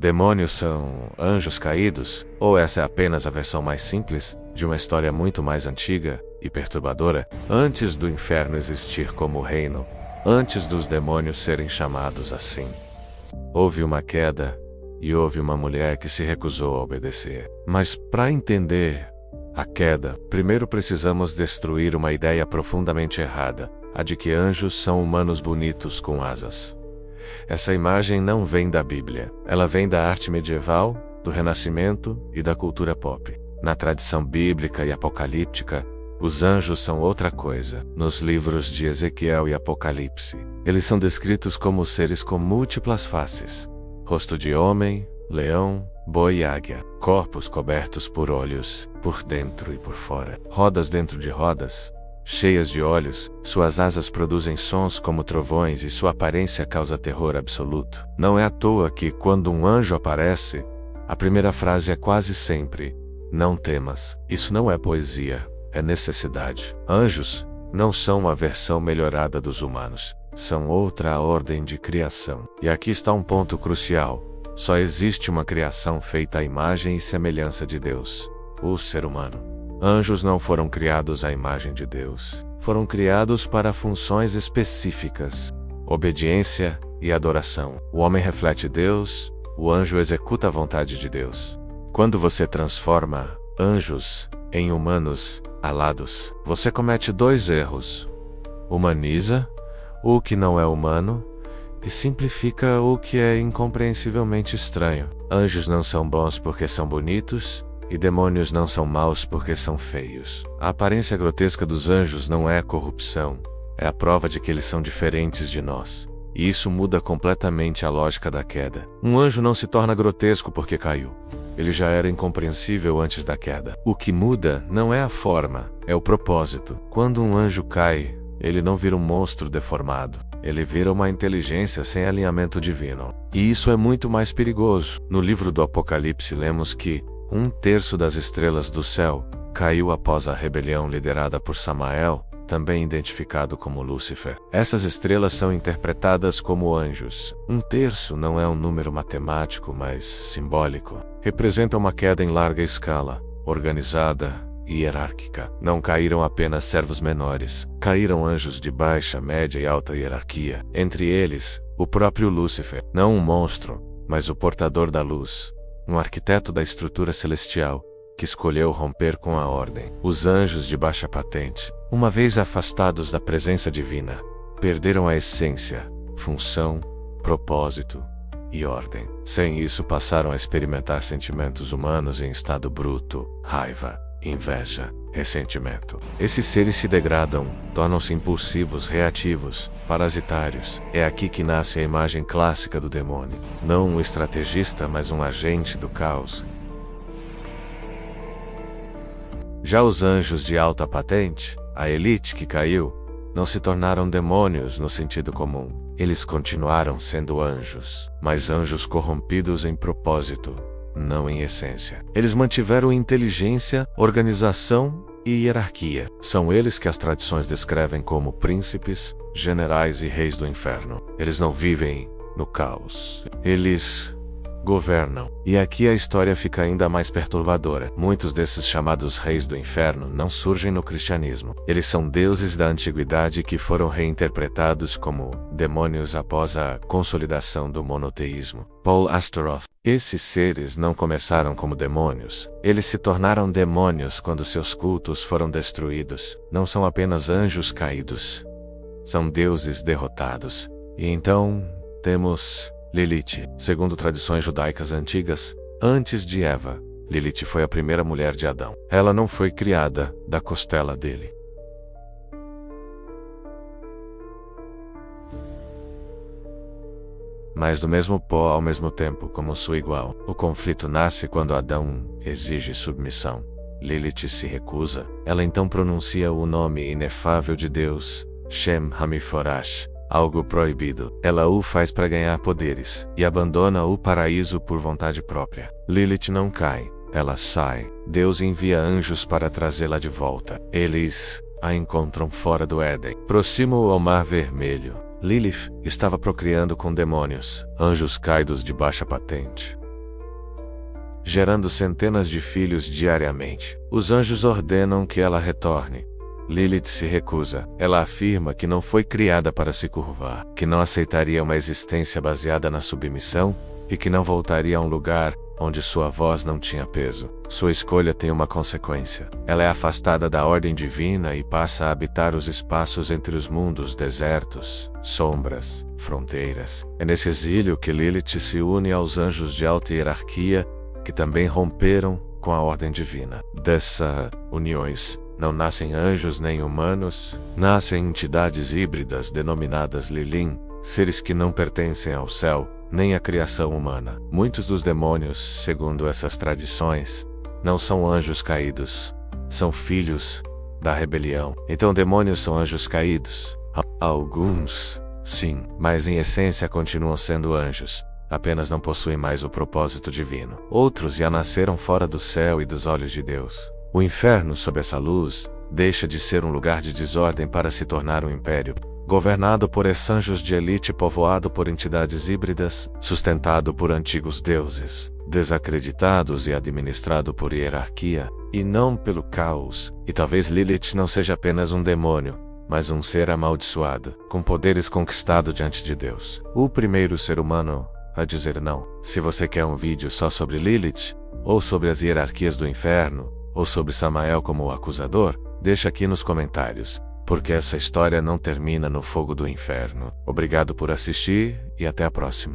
Demônios são anjos caídos? Ou essa é apenas a versão mais simples de uma história muito mais antiga e perturbadora? Antes do inferno existir como reino, antes dos demônios serem chamados assim, houve uma queda e houve uma mulher que se recusou a obedecer. Mas para entender a queda, primeiro precisamos destruir uma ideia profundamente errada, a de que anjos são humanos bonitos com asas. Essa imagem não vem da Bíblia. Ela vem da arte medieval, do Renascimento e da cultura pop. Na tradição bíblica e apocalíptica, os anjos são outra coisa. Nos livros de Ezequiel e Apocalipse, eles são descritos como seres com múltiplas faces: rosto de homem, leão, boi e águia, corpos cobertos por olhos, por dentro e por fora, rodas dentro de rodas, cheias de olhos, suas asas produzem sons como trovões e sua aparência causa terror absoluto. Não é à toa que, quando um anjo aparece, a primeira frase é quase sempre: não temas. Isso não é poesia, é necessidade. Anjos não são uma versão melhorada dos humanos, são outra ordem de criação. E aqui está um ponto crucial: só existe uma criação feita à imagem e semelhança de Deus, o ser humano. Anjos não foram criados à imagem de Deus. Foram criados para funções específicas: obediência e adoração. O homem reflete Deus, o anjo executa a vontade de Deus. Quando você transforma anjos em humanos alados, você comete dois erros: humaniza o que não é humano e simplifica o que é incompreensivelmente estranho. Anjos não são bons porque são bonitos, e demônios não são maus porque são feios. A aparência grotesca dos anjos não é corrupção, é a prova de que eles são diferentes de nós. E isso muda completamente a lógica da queda. Um anjo não se torna grotesco porque caiu. Ele já era incompreensível antes da queda. O que muda não é a forma, é o propósito. Quando um anjo cai, ele não vira um monstro deformado. Ele vira uma inteligência sem alinhamento divino. E isso é muito mais perigoso. No livro do Apocalipse lemos que 1/3 das estrelas do céu caiu após a rebelião liderada por Samael, também identificado como Lúcifer. Essas estrelas são interpretadas como anjos. 1/3 não é um número matemático, mas simbólico. Representa uma queda em larga escala, organizada e hierárquica. Não caíram apenas servos menores, caíram anjos de baixa, média e alta hierarquia. Entre eles, o próprio Lúcifer, não um monstro, mas o portador da luz, um arquiteto da estrutura celestial, que escolheu romper com a ordem. Os anjos de baixa patente, uma vez afastados da presença divina, perderam a essência, função, propósito e ordem. Sem isso, passaram a experimentar sentimentos humanos em estado bruto: raiva, inveja, ressentimento. Esses seres se degradam, tornam-se impulsivos, reativos, parasitários. É aqui que nasce a imagem clássica do demônio. Não um estrategista, mas um agente do caos. Já os anjos de alta patente, a elite que caiu, não se tornaram demônios no sentido comum. Eles continuaram sendo anjos, mas anjos corrompidos em propósito, não em essência. Eles mantiveram inteligência, organização e hierarquia. São eles que as tradições descrevem como príncipes, generais e reis do inferno. Eles não vivem no caos. Eles governam. E aqui a história fica ainda mais perturbadora. Muitos desses chamados reis do inferno não surgem no cristianismo. Eles são deuses da antiguidade que foram reinterpretados como demônios após a consolidação do monoteísmo. Paul Astaroth. Esses seres não começaram como demônios. Eles se tornaram demônios quando seus cultos foram destruídos. Não são apenas anjos caídos. São deuses derrotados. E então, temos Lilith. Segundo tradições judaicas antigas, antes de Eva, Lilith foi a primeira mulher de Adão. Ela não foi criada da costela dele. Mas do mesmo pó ao mesmo tempo como sua igual. O conflito nasce quando Adão exige submissão. Lilith se recusa. Ela então pronuncia o nome inefável de Deus, Shem Hamiforash, algo proibido. Ela o faz para ganhar poderes, e abandona o paraíso por vontade própria. Lilith não cai, ela sai. Deus envia anjos para trazê-la de volta. Eles a encontram fora do Éden, próximo ao Mar Vermelho. Lilith estava procriando com demônios, anjos caídos de baixa patente. gerando centenas de filhos diariamente. Os anjos ordenam que ela retorne. Lilith se recusa. Ela afirma que não foi criada para se curvar, que não aceitaria uma existência baseada na submissão e que não voltaria a um lugar onde sua voz não tinha peso. Sua escolha tem uma consequência. Ela é afastada da ordem divina e passa a habitar os espaços entre os mundos, desertos, sombras, fronteiras. É nesse exílio que Lilith se une aos anjos de alta hierarquia, que também romperam com a ordem divina. Dessas uniões não nascem anjos nem humanos, nascem entidades híbridas denominadas Lilin, seres que não pertencem ao céu, nem à criação humana. Muitos dos demônios, segundo essas tradições, não são anjos caídos, são filhos da rebelião. Então demônios são anjos caídos? Alguns, sim, mas em essência continuam sendo anjos, apenas não possuem mais o propósito divino. Outros já nasceram fora do céu e dos olhos de Deus. O inferno, sob essa luz, deixa de ser um lugar de desordem para se tornar um império, governado por ex-anjos de elite, povoado por entidades híbridas, sustentado por antigos deuses, desacreditados e administrado por hierarquia, e não pelo caos. E talvez Lilith não seja apenas um demônio, mas um ser amaldiçoado, com poderes conquistado diante de Deus. O primeiro ser humano a dizer não. Se você quer um vídeo só sobre Lilith, ou sobre as hierarquias do inferno, ou sobre Samael como o acusador, deixa aqui nos comentários, porque essa história não termina no fogo do inferno. Obrigado por assistir e até a próxima.